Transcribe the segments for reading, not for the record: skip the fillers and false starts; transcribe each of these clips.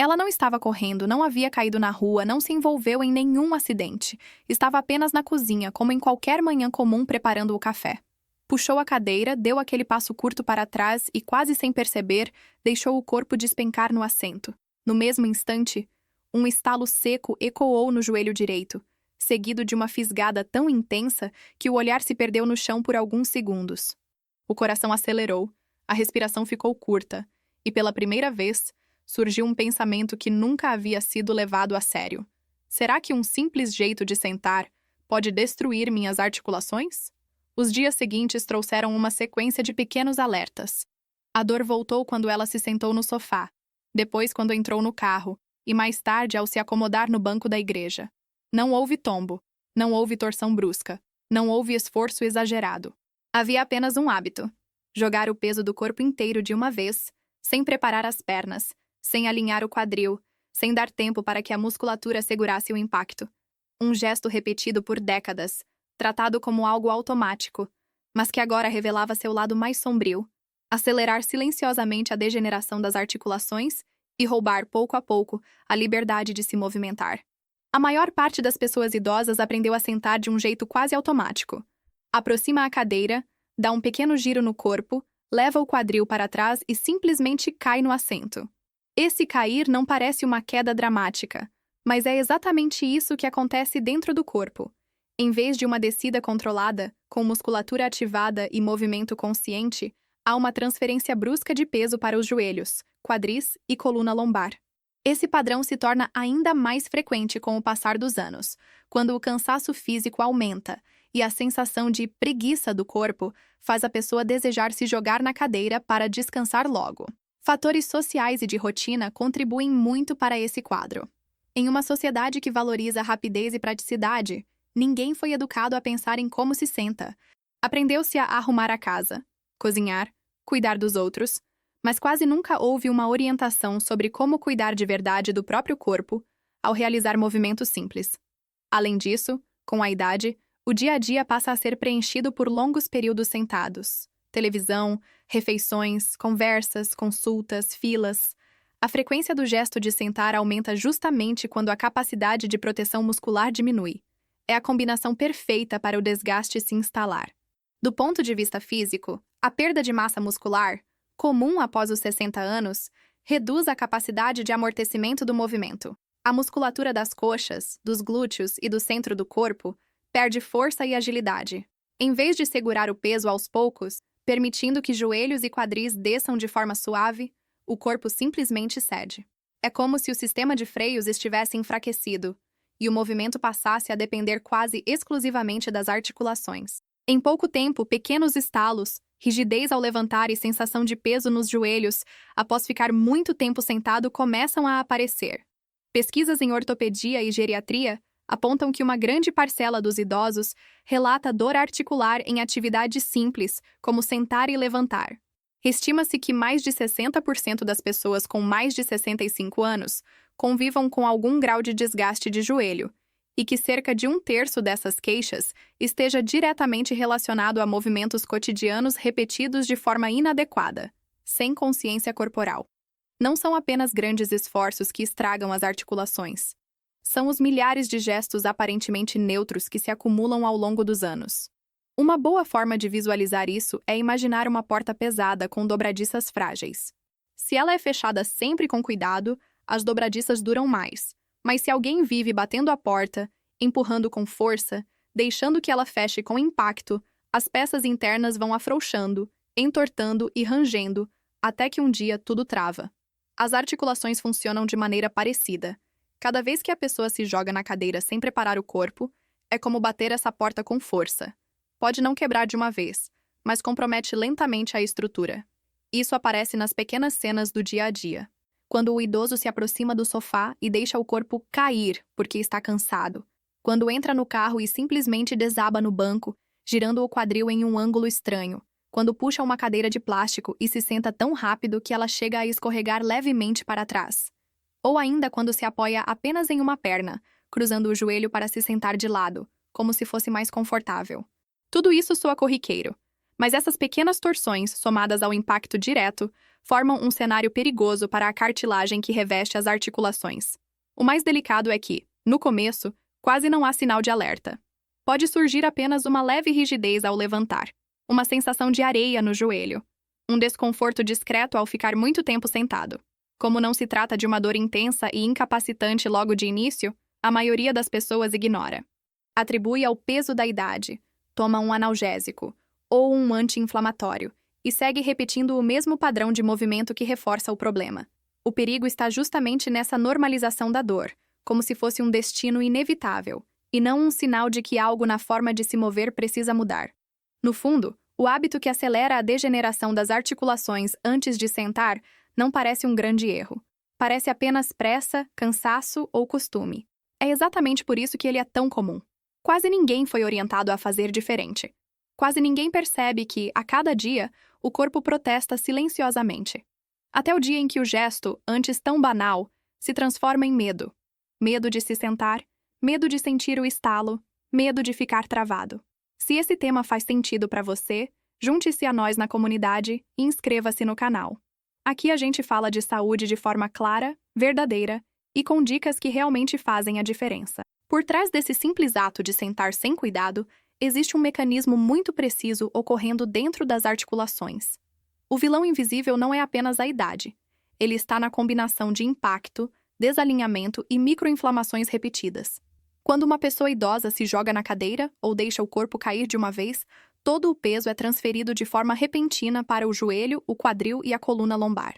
Ela não estava correndo, não havia caído na rua, não se envolveu em nenhum acidente. Estava apenas na cozinha, como em qualquer manhã comum preparando o café. Puxou a cadeira, deu aquele passo curto para trás e, quase sem perceber, deixou o corpo despencar no assento. No mesmo instante, um estalo seco ecoou no joelho direito, seguido de uma fisgada tão intensa que o olhar se perdeu no chão por alguns segundos. O coração acelerou, a respiração ficou curta, e pela primeira vez, surgiu um pensamento que nunca havia sido levado a sério. Será que um simples jeito de sentar pode destruir minhas articulações? Os dias seguintes trouxeram uma sequência de pequenos alertas. A dor voltou quando ela se sentou no sofá, depois quando entrou no carro, e mais tarde ao se acomodar no banco da igreja. Não houve tombo, não houve torção brusca, não houve esforço exagerado. Havia apenas um hábito: jogar o peso do corpo inteiro de uma vez, sem preparar as pernas, sem alinhar o quadril, sem dar tempo para que a musculatura segurasse o impacto. Um gesto repetido por décadas, tratado como algo automático, mas que agora revelava seu lado mais sombrio: acelerar silenciosamente a degeneração das articulações e roubar pouco a pouco a liberdade de se movimentar. A maior parte das pessoas idosas aprendeu a sentar de um jeito quase automático. Aproxima a cadeira, dá um pequeno giro no corpo, leva o quadril para trás e simplesmente cai no assento. Esse cair não parece uma queda dramática, mas é exatamente isso que acontece dentro do corpo. Em vez de uma descida controlada, com musculatura ativada e movimento consciente, há uma transferência brusca de peso para os joelhos, quadris e coluna lombar. Esse padrão se torna ainda mais frequente com o passar dos anos, quando o cansaço físico aumenta e a sensação de preguiça do corpo faz a pessoa desejar se jogar na cadeira para descansar logo. Fatores sociais e de rotina contribuem muito para esse quadro. Em uma sociedade que valoriza rapidez e praticidade, ninguém foi educado a pensar em como se senta. Aprendeu-se a arrumar a casa, cozinhar, cuidar dos outros, mas quase nunca houve uma orientação sobre como cuidar de verdade do próprio corpo ao realizar movimentos simples. Além disso, com a idade, o dia a dia passa a ser preenchido por longos períodos sentados. Televisão, refeições, conversas, consultas, filas. A frequência do gesto de sentar aumenta justamente quando a capacidade de proteção muscular diminui. É a combinação perfeita para o desgaste se instalar. Do ponto de vista físico, a perda de massa muscular, comum após os 60 anos, reduz a capacidade de amortecimento do movimento. A musculatura das coxas, dos glúteos e do centro do corpo perde força e agilidade. Em vez de segurar o peso aos poucos, permitindo que joelhos e quadris desçam de forma suave, o corpo simplesmente cede. É como se o sistema de freios estivesse enfraquecido e o movimento passasse a depender quase exclusivamente das articulações. Em pouco tempo, pequenos estalos, rigidez ao levantar e sensação de peso nos joelhos após ficar muito tempo sentado começam a aparecer. Pesquisas em ortopedia e geriatria apontam que uma grande parcela dos idosos relata dor articular em atividades simples, como sentar e levantar. Estima-se que mais de 60% das pessoas com mais de 65 anos convivam com algum grau de desgaste de joelho, e que cerca de 1/3 dessas queixas esteja diretamente relacionado a movimentos cotidianos repetidos de forma inadequada, sem consciência corporal. Não são apenas grandes esforços que estragam as articulações. São os milhares de gestos aparentemente neutros que se acumulam ao longo dos anos. Uma boa forma de visualizar isso é imaginar uma porta pesada com dobradiças frágeis. Se ela é fechada sempre com cuidado, as dobradiças duram mais. Mas se alguém vive batendo a porta, empurrando com força, deixando que ela feche com impacto, as peças internas vão afrouxando, entortando e rangendo, até que um dia tudo trava. As articulações funcionam de maneira parecida. Cada vez que a pessoa se joga na cadeira sem preparar o corpo, é como bater essa porta com força. Pode não quebrar de uma vez, mas compromete lentamente a estrutura. Isso aparece nas pequenas cenas do dia a dia. Quando o idoso se aproxima do sofá e deixa o corpo cair porque está cansado. Quando entra no carro e simplesmente desaba no banco, girando o quadril em um ângulo estranho. Quando puxa uma cadeira de plástico e se senta tão rápido que ela chega a escorregar levemente para trás. Ou ainda quando se apoia apenas em uma perna, cruzando o joelho para se sentar de lado, como se fosse mais confortável. Tudo isso soa corriqueiro, mas essas pequenas torções, somadas ao impacto direto, formam um cenário perigoso para a cartilagem que reveste as articulações. O mais delicado é que, no começo, quase não há sinal de alerta. Pode surgir apenas uma leve rigidez ao levantar, uma sensação de areia no joelho, um desconforto discreto ao ficar muito tempo sentado. Como não se trata de uma dor intensa e incapacitante logo de início, a maioria das pessoas ignora. Atribui ao peso da idade, toma um analgésico ou um anti-inflamatório e segue repetindo o mesmo padrão de movimento que reforça o problema. O perigo está justamente nessa normalização da dor, como se fosse um destino inevitável, e não um sinal de que algo na forma de se mover precisa mudar. No fundo, o hábito que acelera a degeneração das articulações antes de sentar não parece um grande erro. Parece apenas pressa, cansaço ou costume. É exatamente por isso que ele é tão comum. Quase ninguém foi orientado a fazer diferente. Quase ninguém percebe que, a cada dia, o corpo protesta silenciosamente. Até o dia em que o gesto, antes tão banal, se transforma em medo. Medo de se sentar, medo de sentir o estalo, medo de ficar travado. Se esse tema faz sentido para você, junte-se a nós na comunidade e inscreva-se no canal. Aqui a gente fala de saúde de forma clara, verdadeira e com dicas que realmente fazem a diferença. Por trás desse simples ato de sentar sem cuidado, existe um mecanismo muito preciso ocorrendo dentro das articulações. O vilão invisível não é apenas a idade. Ele está na combinação de impacto, desalinhamento e microinflamações repetidas. Quando uma pessoa idosa se joga na cadeira ou deixa o corpo cair de uma vez, todo o peso é transferido de forma repentina para o joelho, o quadril e a coluna lombar.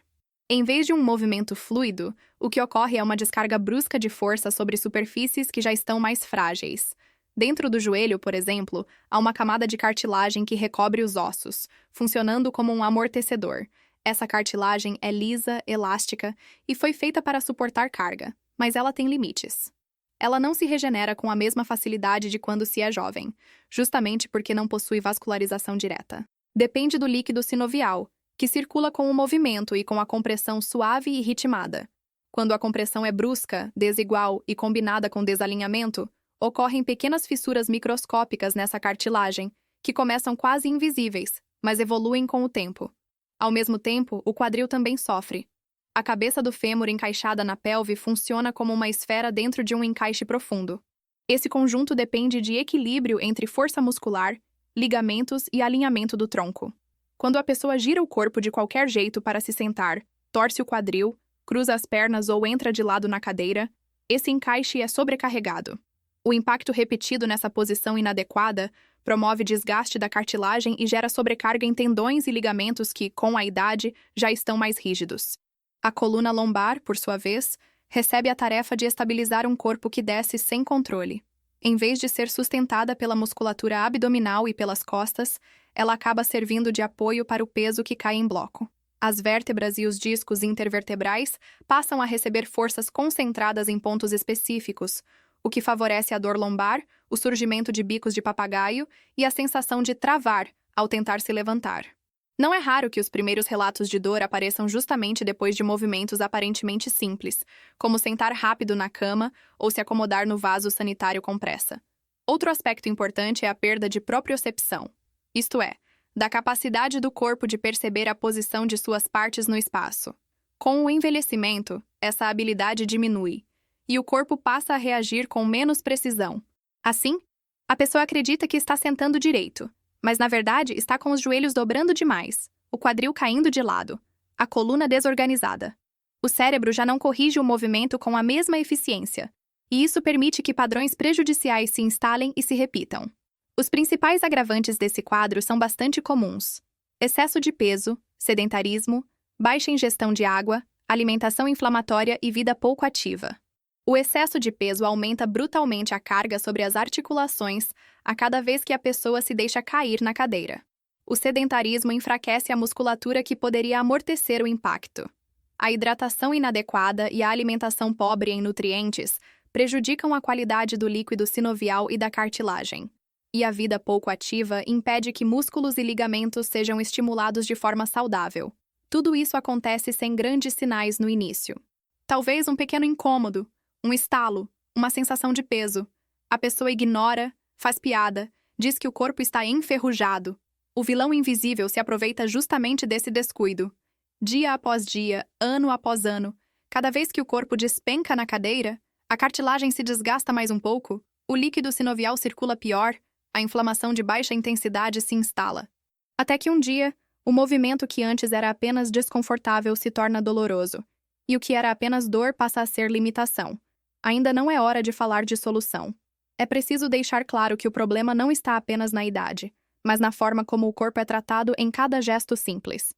Em vez de um movimento fluido, o que ocorre é uma descarga brusca de força sobre superfícies que já estão mais frágeis. Dentro do joelho, por exemplo, há uma camada de cartilagem que recobre os ossos, funcionando como um amortecedor. Essa cartilagem é lisa, elástica e foi feita para suportar carga, mas ela tem limites. Ela não se regenera com a mesma facilidade de quando se é jovem, justamente porque não possui vascularização direta. Depende do líquido sinovial, que circula com o movimento e com a compressão suave e ritmada. Quando a compressão é brusca, desigual e combinada com desalinhamento, ocorrem pequenas fissuras microscópicas nessa cartilagem, que começam quase invisíveis, mas evoluem com o tempo. Ao mesmo tempo, o quadril também sofre. A cabeça do fêmur encaixada na pelve funciona como uma esfera dentro de um encaixe profundo. Esse conjunto depende de equilíbrio entre força muscular, ligamentos e alinhamento do tronco. Quando a pessoa gira o corpo de qualquer jeito para se sentar, torce o quadril, cruza as pernas ou entra de lado na cadeira, esse encaixe é sobrecarregado. O impacto repetido nessa posição inadequada promove desgaste da cartilagem e gera sobrecarga em tendões e ligamentos que, com a idade, já estão mais rígidos. A coluna lombar, por sua vez, recebe a tarefa de estabilizar um corpo que desce sem controle. Em vez de ser sustentada pela musculatura abdominal e pelas costas, ela acaba servindo de apoio para o peso que cai em bloco. As vértebras e os discos intervertebrais passam a receber forças concentradas em pontos específicos, o que favorece a dor lombar, o surgimento de bicos de papagaio e a sensação de travar ao tentar se levantar. Não é raro que os primeiros relatos de dor apareçam justamente depois de movimentos aparentemente simples, como sentar rápido na cama ou se acomodar no vaso sanitário com pressa. Outro aspecto importante é a perda de propriocepção, isto é, da capacidade do corpo de perceber a posição de suas partes no espaço. Com o envelhecimento, essa habilidade diminui, e o corpo passa a reagir com menos precisão. Assim, a pessoa acredita que está sentando direito, mas na verdade está com os joelhos dobrando demais, o quadril caindo de lado, a coluna desorganizada. O cérebro já não corrige o movimento com a mesma eficiência, e isso permite que padrões prejudiciais se instalem e se repitam. Os principais agravantes desse quadro são bastante comuns: excesso de peso, sedentarismo, baixa ingestão de água, alimentação inflamatória e vida pouco ativa. O excesso de peso aumenta brutalmente a carga sobre as articulações a cada vez que a pessoa se deixa cair na cadeira. O sedentarismo enfraquece a musculatura que poderia amortecer o impacto. A hidratação inadequada e a alimentação pobre em nutrientes prejudicam a qualidade do líquido sinovial e da cartilagem. E a vida pouco ativa impede que músculos e ligamentos sejam estimulados de forma saudável. Tudo isso acontece sem grandes sinais no início. Talvez um pequeno incômodo, um estalo, uma sensação de peso. A pessoa ignora, faz piada, diz que o corpo está enferrujado. O vilão invisível se aproveita justamente desse descuido. Dia após dia, ano após ano, cada vez que o corpo despenca na cadeira, a cartilagem se desgasta mais um pouco, o líquido sinovial circula pior, a inflamação de baixa intensidade se instala. Até que um dia, o movimento que antes era apenas desconfortável se torna doloroso, e o que era apenas dor passa a ser limitação. Ainda não é hora de falar de solução. É preciso deixar claro que o problema não está apenas na idade, mas na forma como o corpo é tratado em cada gesto simples.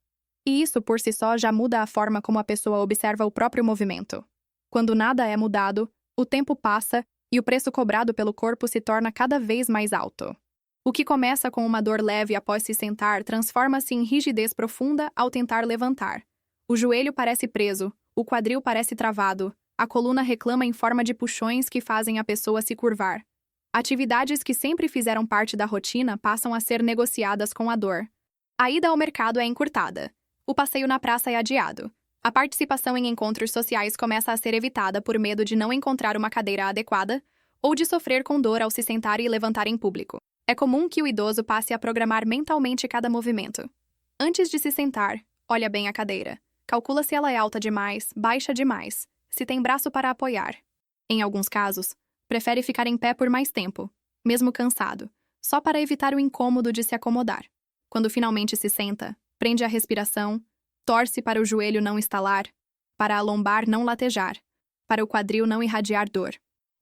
E isso por si só já muda a forma como a pessoa observa o próprio movimento. Quando nada é mudado, o tempo passa e o preço cobrado pelo corpo se torna cada vez mais alto. O que começa com uma dor leve após se sentar transforma-se em rigidez profunda ao tentar levantar. O joelho parece preso, o quadril parece travado, a coluna reclama em forma de puxões que fazem a pessoa se curvar. Atividades que sempre fizeram parte da rotina passam a ser negociadas com a dor. A ida ao mercado é encurtada. O passeio na praça é adiado. A participação em encontros sociais começa a ser evitada por medo de não encontrar uma cadeira adequada ou de sofrer com dor ao se sentar e levantar em público. É comum que o idoso passe a programar mentalmente cada movimento. Antes de se sentar, olha bem a cadeira. Calcula se ela é alta demais, baixa demais, se tem braço para apoiar. Em alguns casos, prefere ficar em pé por mais tempo, mesmo cansado, só para evitar o incômodo de se acomodar. Quando finalmente se senta, prende a respiração, torce para o joelho não estalar, para a lombar não latejar, para o quadril não irradiar dor.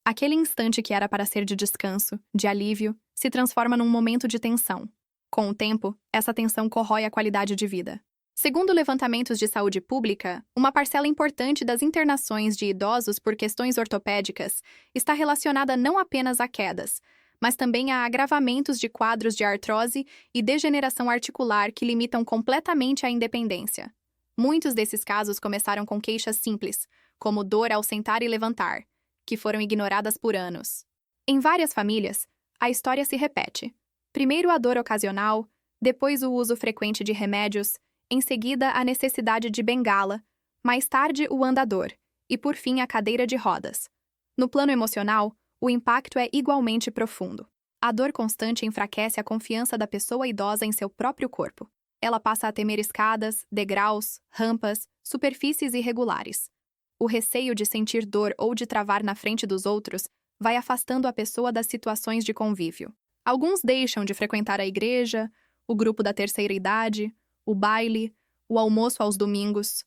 Aquele instante que era para ser de descanso, de alívio, se transforma num momento de tensão. Com o tempo, essa tensão corrói a qualidade de vida. Segundo levantamentos de saúde pública, uma parcela importante das internações de idosos por questões ortopédicas está relacionada não apenas a quedas, mas também a agravamentos de quadros de artrose e degeneração articular que limitam completamente a independência. Muitos desses casos começaram com queixas simples, como dor ao sentar e levantar, que foram ignoradas por anos. Em várias famílias, a história se repete. Primeiro a dor ocasional, depois o uso frequente de remédios, em seguida a necessidade de bengala, mais tarde o andador e, por fim, a cadeira de rodas. No plano emocional, o impacto é igualmente profundo. A dor constante enfraquece a confiança da pessoa idosa em seu próprio corpo. Ela passa a temer escadas, degraus, rampas, superfícies irregulares. O receio de sentir dor ou de travar na frente dos outros vai afastando a pessoa das situações de convívio. Alguns deixam de frequentar a igreja, o grupo da terceira idade, o baile, o almoço aos domingos.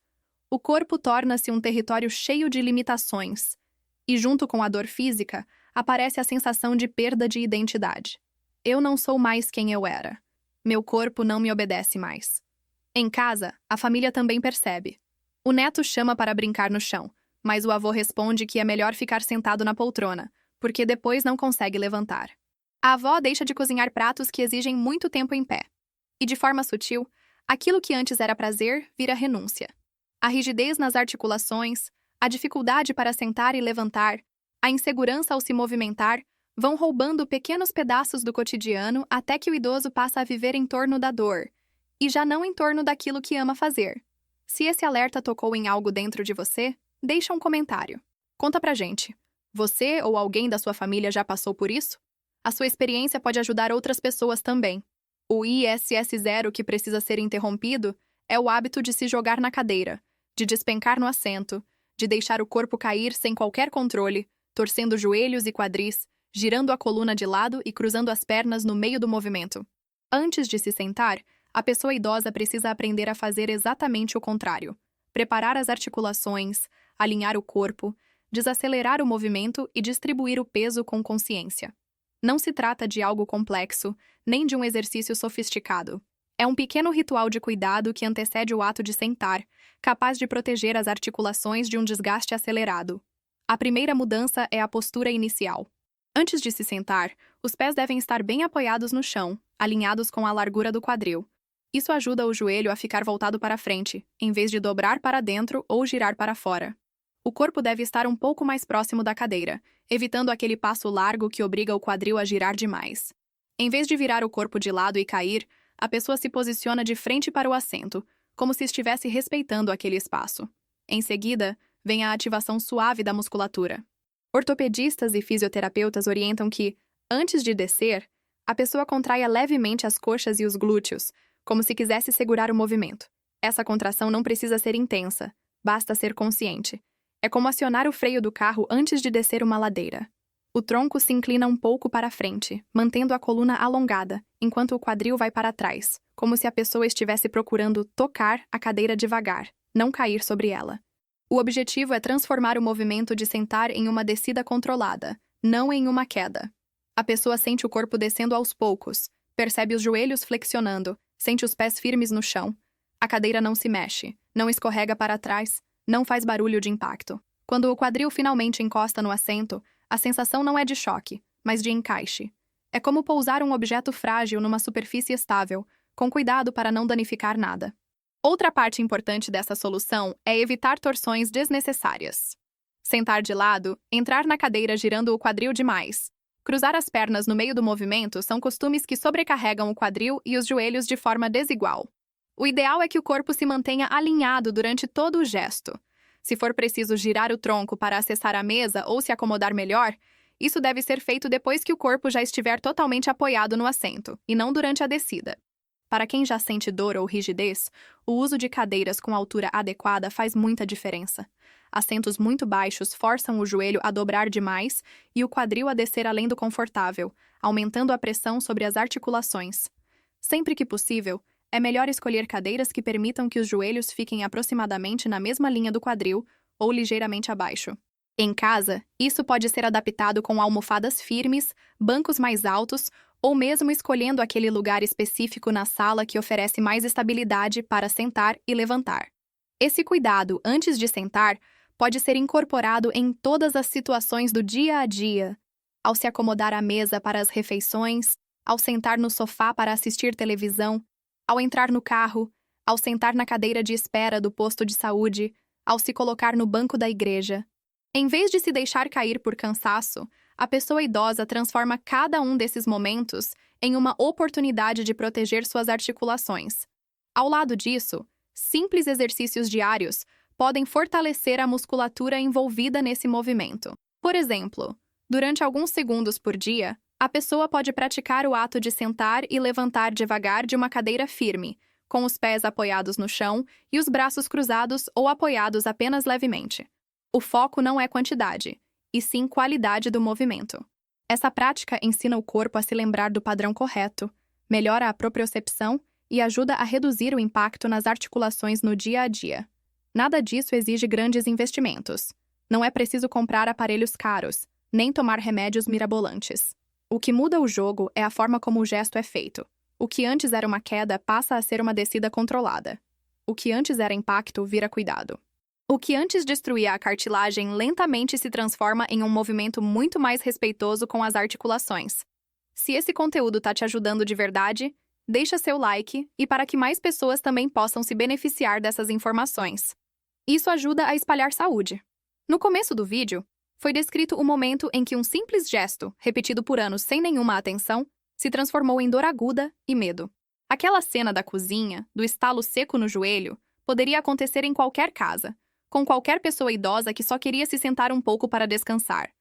O corpo torna-se um território cheio de limitações, e junto com a dor física, aparece a sensação de perda de identidade. Eu não sou mais quem eu era. Meu corpo não me obedece mais. Em casa, a família também percebe. O neto chama para brincar no chão, mas o avô responde que é melhor ficar sentado na poltrona, porque depois não consegue levantar. A avó deixa de cozinhar pratos que exigem muito tempo em pé. E de forma sutil, aquilo que antes era prazer vira renúncia. A rigidez nas articulações, a dificuldade para sentar e levantar, a insegurança ao se movimentar, vão roubando pequenos pedaços do cotidiano até que o idoso passa a viver em torno da dor, e já não em torno daquilo que ama fazer. Se esse alerta tocou em algo dentro de você, deixa um comentário. Conta pra gente. Você ou alguém da sua família já passou por isso? A sua experiência pode ajudar outras pessoas também. O ISS0 que precisa ser interrompido é o hábito de se jogar na cadeira, de despencar no assento, de deixar o corpo cair sem qualquer controle, torcendo joelhos e quadris, girando a coluna de lado e cruzando as pernas no meio do movimento. Antes de se sentar, a pessoa idosa precisa aprender a fazer exatamente o contrário. Preparar as articulações, alinhar o corpo, desacelerar o movimento e distribuir o peso com consciência. Não se trata de algo complexo, nem de um exercício sofisticado. É um pequeno ritual de cuidado que antecede o ato de sentar, capaz de proteger as articulações de um desgaste acelerado. A primeira mudança é a postura inicial. Antes de se sentar, os pés devem estar bem apoiados no chão, alinhados com a largura do quadril. Isso ajuda o joelho a ficar voltado para frente, em vez de dobrar para dentro ou girar para fora. O corpo deve estar um pouco mais próximo da cadeira, evitando aquele passo largo que obriga o quadril a girar demais. Em vez de virar o corpo de lado e cair, a pessoa se posiciona de frente para o assento, como se estivesse respeitando aquele espaço. Em seguida, vem a ativação suave da musculatura. Ortopedistas e fisioterapeutas orientam que, antes de descer, a pessoa contraia levemente as coxas e os glúteos, como se quisesse segurar o movimento. Essa contração não precisa ser intensa, basta ser consciente. É como acionar o freio do carro antes de descer uma ladeira. O tronco se inclina um pouco para frente, mantendo a coluna alongada, enquanto o quadril vai para trás, como se a pessoa estivesse procurando tocar a cadeira devagar, não cair sobre ela. O objetivo é transformar o movimento de sentar em uma descida controlada, não em uma queda. A pessoa sente o corpo descendo aos poucos, percebe os joelhos flexionando, sente os pés firmes no chão. A cadeira não se mexe, não escorrega para trás, não faz barulho de impacto. Quando o quadril finalmente encosta no assento, a sensação não é de choque, mas de encaixe. É como pousar um objeto frágil numa superfície estável, com cuidado para não danificar nada. Outra parte importante dessa solução é evitar torções desnecessárias. Sentar de lado, entrar na cadeira girando o quadril demais. Cruzar as pernas no meio do movimento são costumes que sobrecarregam o quadril e os joelhos de forma desigual. O ideal é que o corpo se mantenha alinhado durante todo o gesto. Se for preciso girar o tronco para acessar a mesa ou se acomodar melhor, isso deve ser feito depois que o corpo já estiver totalmente apoiado no assento, e não durante a descida. Para quem já sente dor ou rigidez, o uso de cadeiras com altura adequada faz muita diferença. Assentos muito baixos forçam o joelho a dobrar demais e o quadril a descer além do confortável, aumentando a pressão sobre as articulações. Sempre que possível, é melhor escolher cadeiras que permitam que os joelhos fiquem aproximadamente na mesma linha do quadril ou ligeiramente abaixo. Em casa, isso pode ser adaptado com almofadas firmes, bancos mais altos ou mesmo escolhendo aquele lugar específico na sala que oferece mais estabilidade para sentar e levantar. Esse cuidado antes de sentar pode ser incorporado em todas as situações do dia a dia, ao se acomodar à mesa para as refeições, ao sentar no sofá para assistir televisão, ao entrar no carro, ao sentar na cadeira de espera do posto de saúde, ao se colocar no banco da igreja. Em vez de se deixar cair por cansaço, a pessoa idosa transforma cada um desses momentos em uma oportunidade de proteger suas articulações. Ao lado disso, simples exercícios diários podem fortalecer a musculatura envolvida nesse movimento. Por exemplo, durante alguns segundos por dia, a pessoa pode praticar o ato de sentar e levantar devagar de uma cadeira firme, com os pés apoiados no chão e os braços cruzados ou apoiados apenas levemente. O foco não é quantidade, e sim qualidade do movimento. Essa prática ensina o corpo a se lembrar do padrão correto, melhora a propriocepção e ajuda a reduzir o impacto nas articulações no dia a dia. Nada disso exige grandes investimentos. Não é preciso comprar aparelhos caros, nem tomar remédios mirabolantes. O que muda o jogo é a forma como o gesto é feito. O que antes era uma queda passa a ser uma descida controlada. O que antes era impacto vira cuidado. O que antes destruía a cartilagem lentamente se transforma em um movimento muito mais respeitoso com as articulações. Se esse conteúdo está te ajudando de verdade, deixa seu like e para que mais pessoas também possam se beneficiar dessas informações. Isso ajuda a espalhar saúde. No começo do vídeo, foi descrito o momento em que um simples gesto, repetido por anos sem nenhuma atenção, se transformou em dor aguda e medo. Aquela cena da cozinha, do estalo seco no joelho, poderia acontecer em qualquer casa, com qualquer pessoa idosa que só queria se sentar um pouco para descansar.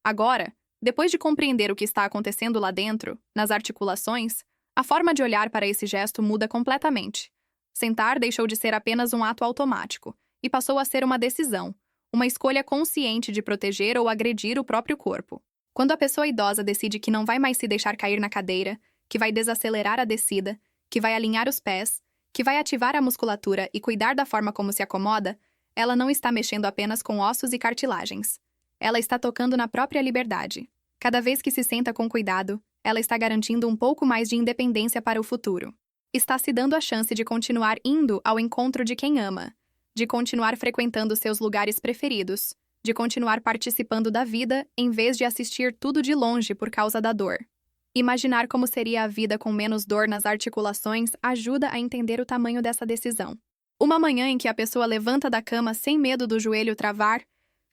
Agora, depois de compreender o que está acontecendo lá dentro, nas articulações, a forma de olhar para esse gesto muda completamente. Sentar deixou de ser apenas um ato automático e passou a ser uma decisão, uma escolha consciente de proteger ou agredir o próprio corpo. Quando a pessoa idosa decide que não vai mais se deixar cair na cadeira, que vai desacelerar a descida, que vai alinhar os pés, que vai ativar a musculatura e cuidar da forma como se acomoda, ela não está mexendo apenas com ossos e cartilagens. Ela está tocando na própria liberdade. Cada vez que se senta com cuidado, ela está garantindo um pouco mais de independência para o futuro. Está se dando a chance de continuar indo ao encontro de quem ama, de continuar frequentando seus lugares preferidos, de continuar participando da vida em vez de assistir tudo de longe por causa da dor. Imaginar como seria a vida com menos dor nas articulações ajuda a entender o tamanho dessa decisão. Uma manhã em que a pessoa levanta da cama sem medo do joelho travar,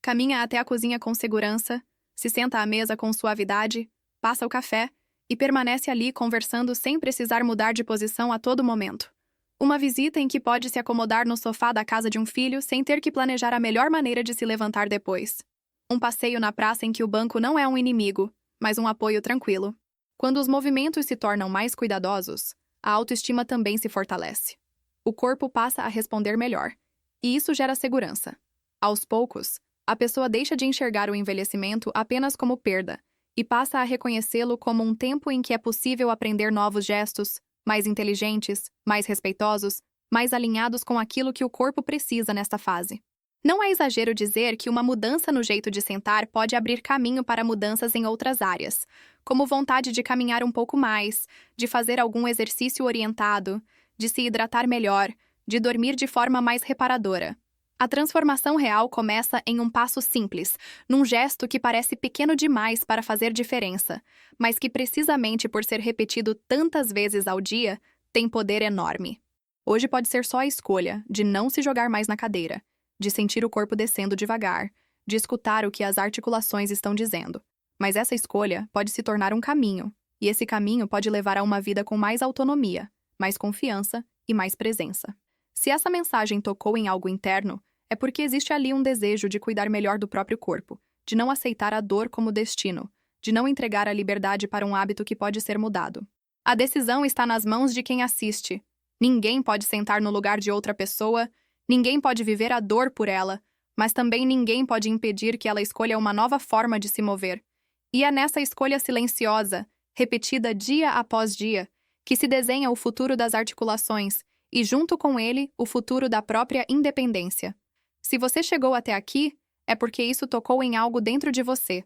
caminha até a cozinha com segurança, se senta à mesa com suavidade, passa o café e permanece ali conversando sem precisar mudar de posição a todo momento. Uma visita em que pode se acomodar no sofá da casa de um filho sem ter que planejar a melhor maneira de se levantar depois. Um passeio na praça em que o banco não é um inimigo, mas um apoio tranquilo. Quando os movimentos se tornam mais cuidadosos, a autoestima também se fortalece. o corpo passa a responder melhor. E isso gera segurança. Aos poucos, a pessoa deixa de enxergar o envelhecimento apenas como perda e passa a reconhecê-lo como um tempo em que é possível aprender novos gestos, mais inteligentes, mais respeitosos, mais alinhados com aquilo que o corpo precisa nesta fase. Não é exagero dizer que uma mudança no jeito de sentar pode abrir caminho para mudanças em outras áreas, como vontade de caminhar um pouco mais, de fazer algum exercício orientado, de se hidratar melhor, de dormir de forma mais reparadora. A transformação real começa em um passo simples, num gesto que parece pequeno demais para fazer diferença, mas que precisamente por ser repetido tantas vezes ao dia, tem poder enorme. Hoje pode ser só a escolha de não se jogar mais na cadeira, de sentir o corpo descendo devagar, de escutar o que as articulações estão dizendo. Mas essa escolha pode se tornar um caminho, e esse caminho pode levar a uma vida com mais autonomia, mais confiança e mais presença. Se essa mensagem tocou em algo interno, é porque existe ali um desejo de cuidar melhor do próprio corpo, de não aceitar a dor como destino, de não entregar a liberdade para um hábito que pode ser mudado. A decisão está nas mãos de quem assiste. Ninguém pode sentar no lugar de outra pessoa, ninguém pode viver a dor por ela, mas também ninguém pode impedir que ela escolha uma nova forma de se mover. E é nessa escolha silenciosa, repetida dia após dia, que se desenha o futuro das articulações e, junto com ele, o futuro da própria independência. Se você chegou até aqui, é porque isso tocou em algo dentro de você.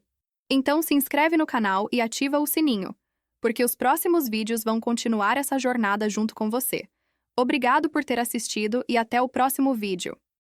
Então se inscreve no canal e ativa o sininho, porque os próximos vídeos vão continuar essa jornada junto com você. Obrigado por ter assistido e até o próximo vídeo.